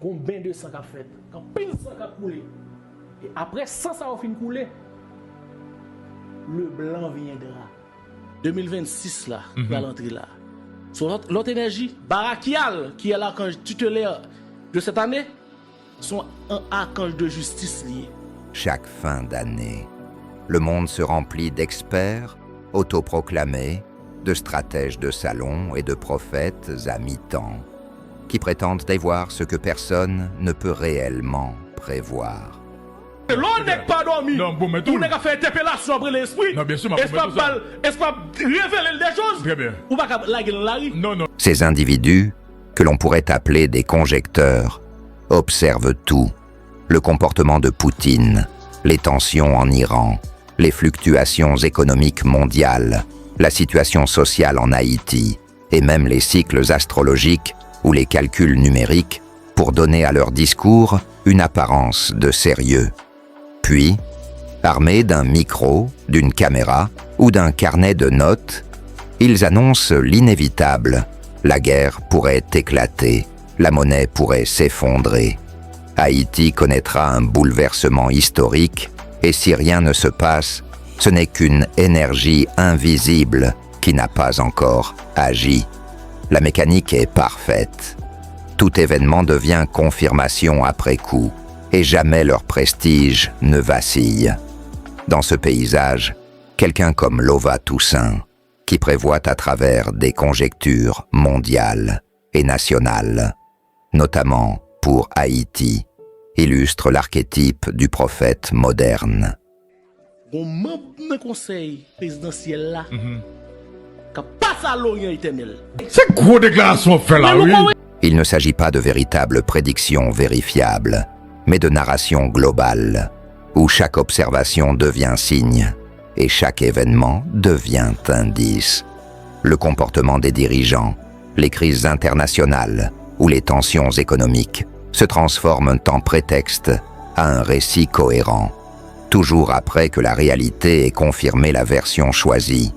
gon bain de sang qu'a fait, quand pile sang qu'a coulé. Et après sang ça a fin coulé, le blanc viendra. 2026 là, va l'entrée là. Sur l'autre énergie, Barakial, qui est l'archange tutélaire de cette année, sont un archange de justice lié. Chaque fin d'année, le monde se remplit d'experts autoproclamés, de stratèges de salon et de prophètes à mi-temps, qui prétendent dévoir ce que personne ne peut réellement prévoir. L'on n'est pas dormi. Non, bon, mais tout. On n'a qu'à faire interpellation après l'esprit. Non, bien sûr, Est-ce pas révéler des choses? Très bien. Ou pas laguer dans la rue? Non, non. Ces individus, que l'on pourrait appeler des conjecteurs, observent tout, le comportement de Poutine, les tensions en Iran, les fluctuations économiques mondiales, la situation sociale en Haïti, et même les cycles astrologiques ou les calculs numériques pour donner à leur discours une apparence de sérieux. Puis, armés d'un micro, d'une caméra ou d'un carnet de notes, ils annoncent l'inévitable. La guerre pourrait éclater, la monnaie pourrait s'effondrer. Haïti connaîtra un bouleversement historique et si rien ne se passe, ce n'est qu'une énergie invisible qui n'a pas encore agi. La mécanique est parfaite. Tout événement devient confirmation après coup. Et jamais leur prestige ne vacille. Dans ce paysage, quelqu'un comme Lova Toussaint, qui prévoit à travers des conjectures mondiales et nationales, notamment pour Haïti, illustre l'archétype du prophète moderne. On membre d'un conseil présidentiel là, qui passe à l'Orient éternel. C'est gros déclaration fait là, oui. Il ne s'agit pas de véritables prédictions vérifiables, mais de narration globale, où chaque observation devient signe et chaque événement devient indice. Le comportement des dirigeants, les crises internationales ou les tensions économiques se transforment en prétexte à un récit cohérent, toujours après que la réalité ait confirmé la version choisie.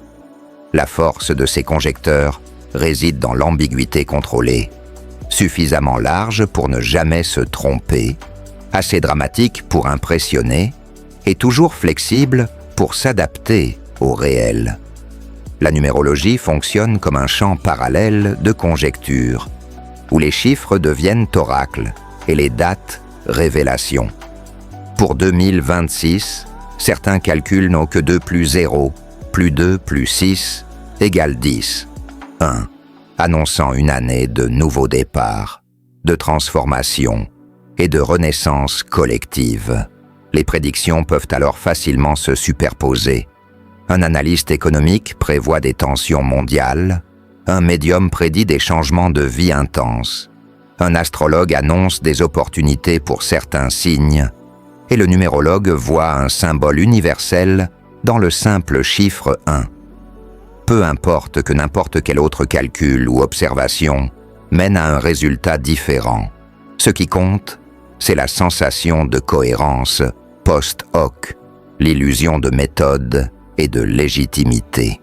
La force de ces conjecteurs réside dans l'ambiguïté contrôlée, suffisamment large pour ne jamais se tromper, assez dramatique pour impressionner et toujours flexible pour s'adapter au réel. La numérologie fonctionne comme un champ parallèle de conjectures, où les chiffres deviennent oracles et les dates révélations. Pour 2026, certains calculs n'ont que 2 plus 0, plus 2 plus 6 égale 10. 1, annonçant une année de nouveau départ, de transformation et de renaissance collective. Les prédictions peuvent alors facilement se superposer. Un analyste économique prévoit des tensions mondiales, un médium prédit des changements de vie intenses, un astrologue annonce des opportunités pour certains signes, et le numérologue voit un symbole universel dans le simple chiffre 1. Peu importe que n'importe quel autre calcul ou observation mène à un résultat différent. Ce qui compte, c'est la sensation de cohérence post hoc, l'illusion de méthode et de légitimité.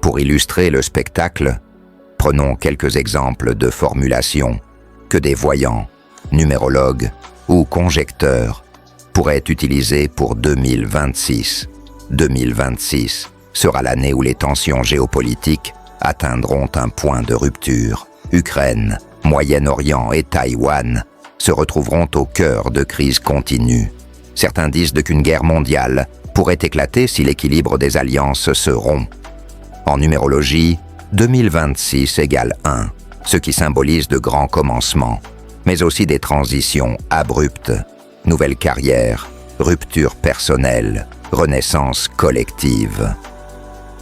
Pour illustrer le spectacle, prenons quelques exemples de formulations que des voyants, numérologues ou conjecteurs pourraient utiliser pour 2026. 2026 sera l'année où les tensions géopolitiques atteindront un point de rupture. Ukraine, Moyen-Orient et Taïwan se retrouveront au cœur de crises continues. Certains disent qu'une guerre mondiale pourrait éclater si l'équilibre des alliances se rompt. En numérologie, 2026 égale 1, ce qui symbolise de grands commencements, mais aussi des transitions abruptes, nouvelles carrières, ruptures personnelles, renaissance collective.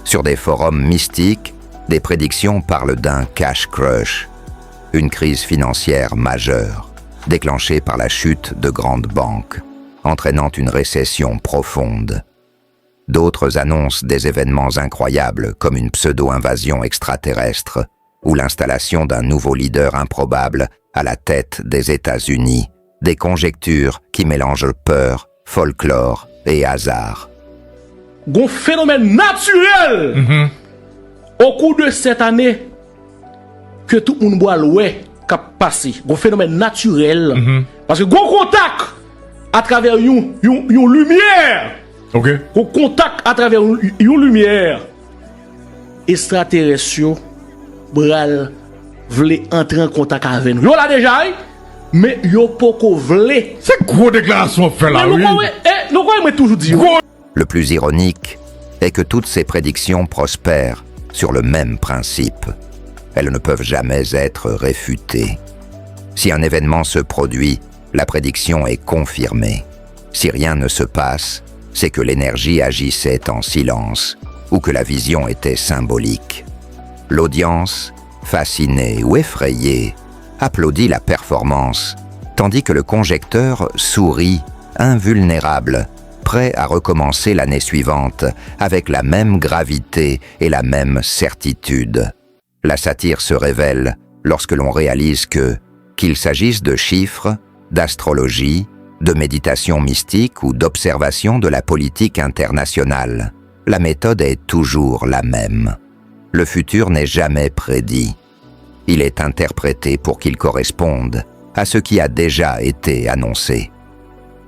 Sur des forums mystiques, des prédictions parlent d'un cash crush, une crise financière majeure, déclenchée par la chute de grandes banques, entraînant une récession profonde. D'autres annoncent des événements incroyables comme une pseudo-invasion extraterrestre ou l'installation d'un nouveau leader improbable à la tête des États-Unis, des conjectures qui mélangent peur, folklore et hasard. Un phénomène naturel au cours de cette année que tout le monde voit l'oué qui passé, un phénomène naturel. Parce que gros contact à travers une lumière. Ok. Gros contact à travers une lumière. Extraterrestre bral vle entrer en contact avec nous. Yo là déjà, mais yo poko vle. C'est gros déclaration fait là, oui. Nous quoi toujours dit. Le plus ironique est que toutes ces prédictions prospèrent sur le même principe. Elles ne peuvent jamais être réfutées. Si un événement se produit, la prédiction est confirmée. Si rien ne se passe, c'est que l'énergie agissait en silence ou que la vision était symbolique. L'audience, fascinée ou effrayée, applaudit la performance, tandis que le conjecteur sourit, invulnérable, prêt à recommencer l'année suivante avec la même gravité et la même certitude. La satire se révèle lorsque l'on réalise qu'il s'agisse de chiffres, d'astrologie, de méditation mystique ou d'observation de la politique internationale, la méthode est toujours la même. Le futur n'est jamais prédit. Il est interprété pour qu'il corresponde à ce qui a déjà été annoncé.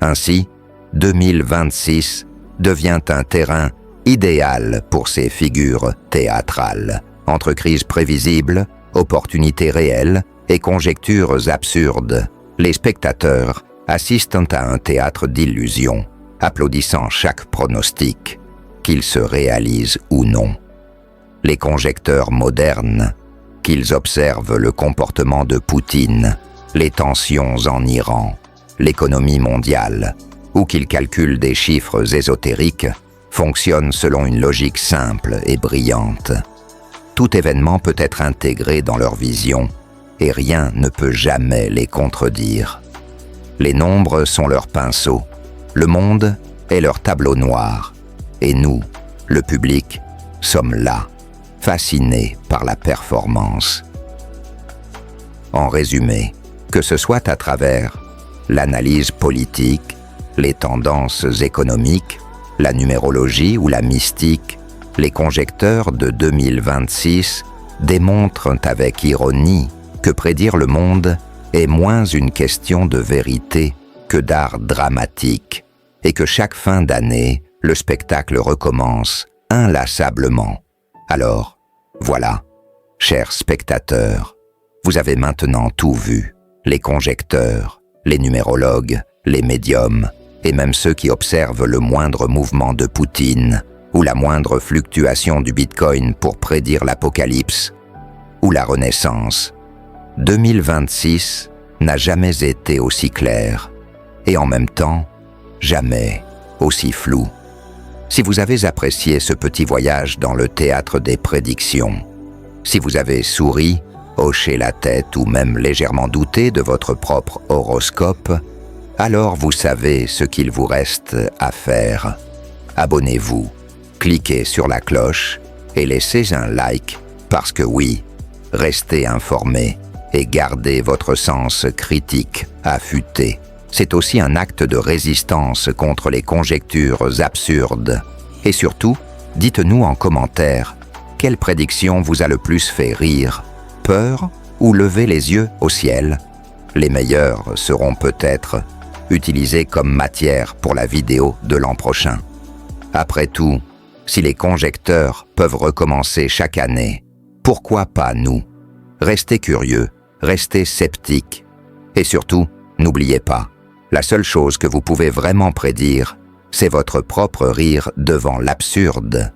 Ainsi, 2026 devient un terrain idéal pour ces figures théâtrales, entre crises prévisibles, opportunités réelles et conjectures absurdes. Les spectateurs assistent à un théâtre d'illusions, applaudissant chaque pronostic, qu'il se réalise ou non. Les conjecteurs modernes, qu'ils observent le comportement de Poutine, les tensions en Iran, l'économie mondiale, ou qu'ils calculent des chiffres ésotériques, fonctionnent selon une logique simple et brillante. Tout événement peut être intégré dans leur vision, et rien ne peut jamais les contredire. Les nombres sont leur pinceau, le monde est leur tableau noir, et nous, le public, sommes là, fascinés par la performance. En résumé, que ce soit à travers l'analyse politique, les tendances économiques, la numérologie ou la mystique, les conjecteurs de 2026 démontrent avec ironie que prédire le monde est moins une question de vérité que d'art dramatique, et que chaque fin d'année, le spectacle recommence inlassablement. Alors, voilà, chers spectateurs, vous avez maintenant tout vu, les conjecteurs, les numérologues, les médiums, et même ceux qui observent le moindre mouvement de Poutine, ou la moindre fluctuation du Bitcoin pour prédire l'apocalypse, ou la Renaissance. 2026 n'a jamais été aussi clair, et en même temps, jamais aussi flou. Si vous avez apprécié ce petit voyage dans le théâtre des prédictions, si vous avez souri, hoché la tête ou même légèrement douté de votre propre horoscope, alors vous savez ce qu'il vous reste à faire. Abonnez-vous, cliquez sur la cloche et laissez un like parce que oui, restez informés et gardez votre sens critique affûté. C'est aussi un acte de résistance contre les conjectures absurdes. Et surtout, dites-nous en commentaire, quelle prédiction vous a le plus fait rire, peur ou lever les yeux au ciel? Les meilleurs seront peut-être utilisés comme matière pour la vidéo de l'an prochain. Après tout, si les conjecteurs peuvent recommencer chaque année, pourquoi pas nous? Restez curieux, restez sceptiques. Et surtout, n'oubliez pas, la seule chose que vous pouvez vraiment prédire, c'est votre propre rire devant l'absurde.